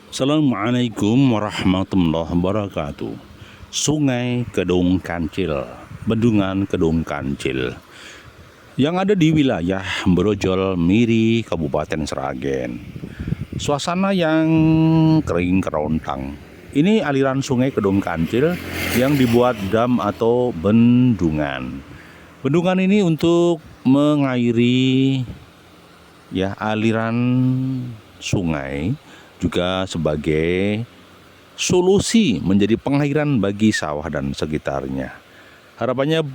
Assalamualaikum warahmatullahi wabarakatuh. Sungai Kedung Kancil, Bendungan Kedung Kancil, yang ada di wilayah Brojol Miri, Kabupaten Sragen. Suasana yang kering kerontang. Ini aliran Sungai Kedung Kancil yang dibuat dam atau bendungan. Bendungan ini untuk mengairi aliran sungai, juga sebagai solusi menjadi pengairan bagi sawah dan sekitarnya. Harapannya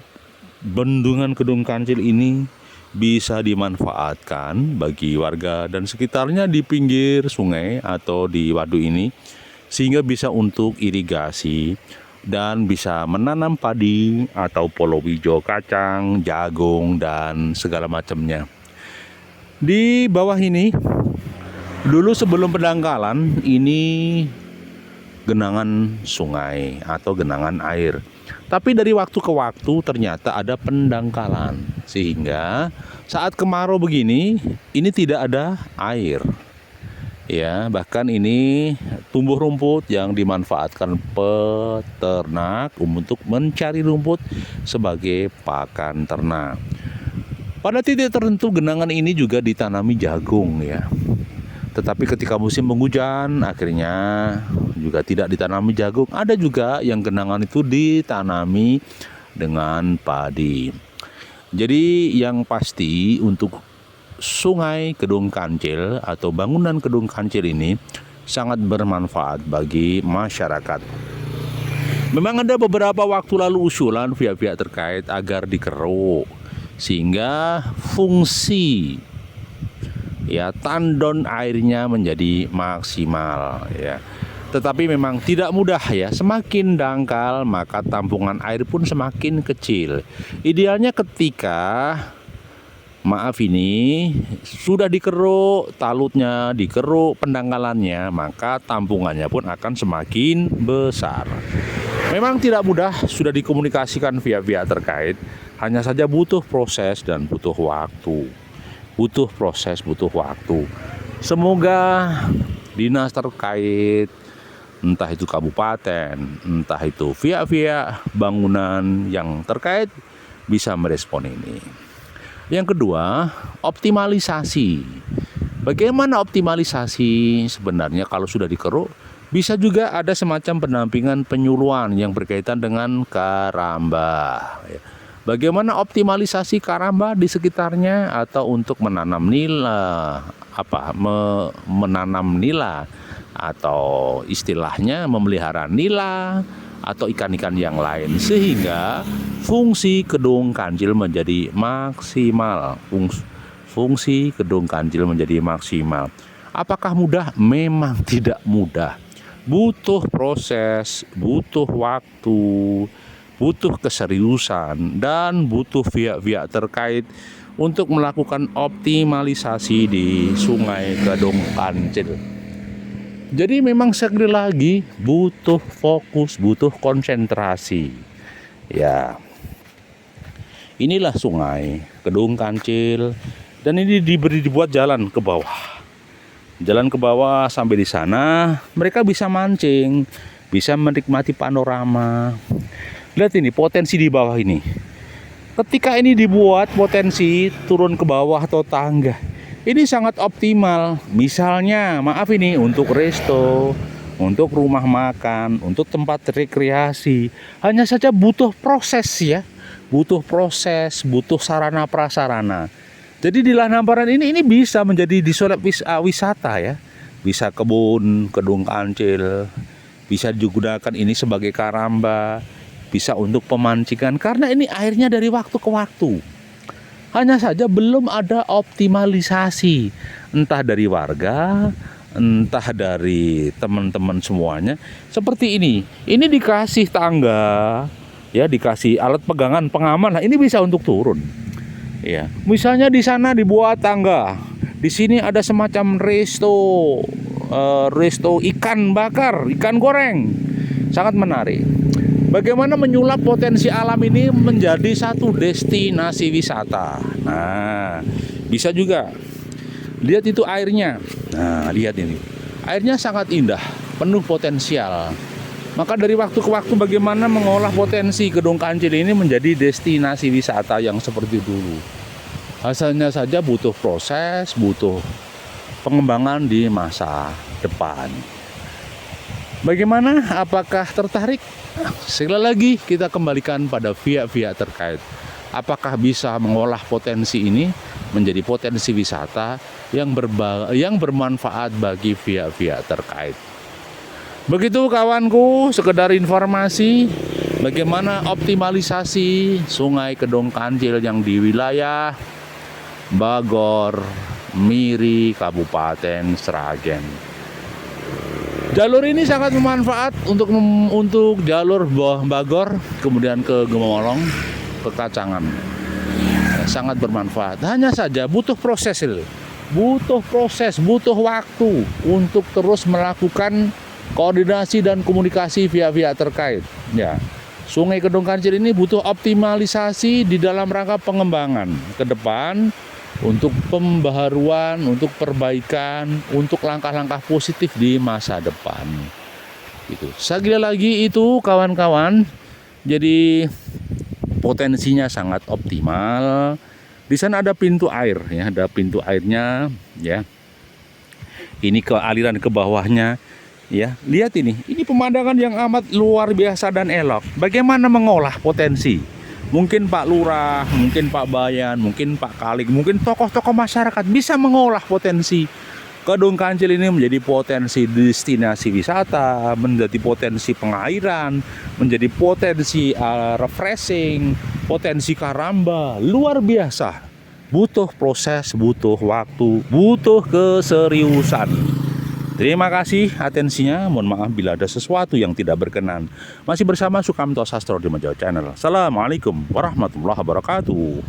bendungan Kedung Kancil ini bisa dimanfaatkan bagi warga dan sekitarnya di pinggir sungai atau di waduk ini, sehingga bisa untuk irigasi dan bisa menanam padi atau palawija, kacang, jagung, dan segala macamnya. Di bawah ini dulu sebelum pendangkalan, ini genangan sungai atau genangan air. Tapi dari waktu ke waktu ternyata ada pendangkalan, sehingga saat kemarau begini ini tidak ada air. Ya, bahkan ini tumbuh rumput yang dimanfaatkan peternak untuk mencari rumput sebagai pakan ternak. Pada titik tertentu genangan ini juga ditanami jagung ya. Tetapi ketika musim penghujan akhirnya juga tidak ditanami jagung. Ada juga yang genangan itu ditanami dengan padi. Jadi yang pasti untuk Sungai Kedung Kancil atau bangunan Kedung Kancil ini sangat bermanfaat bagi masyarakat. Memang ada beberapa waktu lalu usulan pihak-pihak terkait agar dikeruk, sehingga fungsi tandon airnya menjadi maksimal ya. Tetapi memang tidak mudah ya. Semakin dangkal maka tampungan air pun semakin kecil. Idealnya ketika sudah dikeruk talutnya, dikeruk pendangkalannya, maka tampungannya pun akan semakin besar. Memang tidak mudah, sudah dikomunikasikan pihak-pihak terkait, hanya saja butuh proses dan butuh waktu. Butuh waktu. Semoga dinas terkait, entah itu kabupaten, entah itu pihak-pihak bangunan yang terkait, bisa merespon ini. Yang kedua, optimalisasi. Bagaimana optimalisasi? Sebenarnya kalau sudah dikeruk, bisa juga ada semacam pendampingan penyuluhan yang berkaitan dengan karamba. Bagaimana optimalisasi karamba di sekitarnya atau untuk menanam nila, menanam nila atau istilahnya memelihara nila atau ikan-ikan yang lain, sehingga fungsi Kedung Kancil menjadi maksimal. Fungsi Kedung Kancil menjadi maksimal. Apakah mudah? Memang tidak mudah. Butuh proses, butuh waktu, butuh keseriusan, dan butuh pihak-pihak terkait untuk melakukan optimalisasi di Sungai Kedung Kancil. Jadi memang sekali lagi butuh fokus, butuh konsentrasi. Ya, inilah Sungai Kedung Kancil, dan ini dibuat jalan ke bawah. Jalan ke bawah sampai di sana mereka bisa mancing, bisa menikmati panorama. Lihat ini potensi di bawah ini. Ketika ini dibuat potensi turun ke bawah atau tangga, ini sangat optimal. Misalnya, untuk resto, untuk rumah makan, untuk tempat rekreasi. Hanya saja butuh proses ya. Butuh proses, butuh sarana prasarana. Jadi di lahan hamparan ini bisa menjadi disulap wisata ya. Bisa kebun Kedung Kancil, bisa digunakan ini sebagai karamba, bisa untuk pemancingan karena ini airnya dari waktu ke waktu. Hanya saja belum ada optimalisasi, entah dari warga, entah dari teman-teman semuanya. Seperti ini dikasih tangga, ya, dikasih alat pegangan pengaman. Nah, ini bisa untuk turun. Ya, misalnya di sana dibuat tangga, di sini ada semacam resto ikan bakar, ikan goreng, sangat menarik. Bagaimana menyulap potensi alam ini menjadi satu destinasi wisata. Nah, bisa juga. Lihat itu airnya. Nah, lihat ini. Airnya sangat indah, penuh potensial. Maka dari waktu ke waktu bagaimana mengolah potensi Kedung Kancil ini menjadi destinasi wisata yang seperti dulu. Hasilnya saja butuh proses, butuh pengembangan di masa depan. Bagaimana? Apakah tertarik? Sekali lagi kita kembalikan pada pihak-pihak terkait. Apakah bisa mengolah potensi ini menjadi potensi wisata yang bermanfaat bagi pihak-pihak terkait. Begitu kawanku, sekedar informasi bagaimana optimalisasi Sungai Kedung Kancil yang di wilayah Bagor, Miri, Kabupaten Sragen. Jalur ini sangat bermanfaat untuk jalur Bagor, kemudian ke Gemolong, ke Kacangan. Sangat bermanfaat. Hanya saja butuh proses, butuh waktu untuk terus melakukan koordinasi dan komunikasi pihak-pihak terkait. Ya, Sungai Kedung Kancil ini butuh optimalisasi di dalam rangka pengembangan ke depan, untuk pembaharuan, untuk perbaikan, untuk langkah-langkah positif di masa depan. Gitu. Sekali lagi itu kawan-kawan, jadi potensinya sangat optimal. Di sana ada pintu air, ya, ada pintu airnya, ya. Ini ke aliran ke bawahnya, ya. Lihat ini pemandangan yang amat luar biasa dan elok. Bagaimana mengolah potensi? Mungkin Pak Lurah, mungkin Pak Bayan, mungkin Pak Kalik, mungkin tokoh-tokoh masyarakat bisa mengolah potensi Kedung Kancil ini menjadi potensi destinasi wisata, menjadi potensi pengairan, menjadi potensi refreshing, potensi karamba. Luar biasa. Butuh proses, butuh waktu, butuh keseriusan. Terima kasih atensinya. Mohon maaf bila ada sesuatu yang tidak berkenan. Masih bersama Sukamto Sastro di Majawa Channel. Assalamualaikum warahmatullahi wabarakatuh.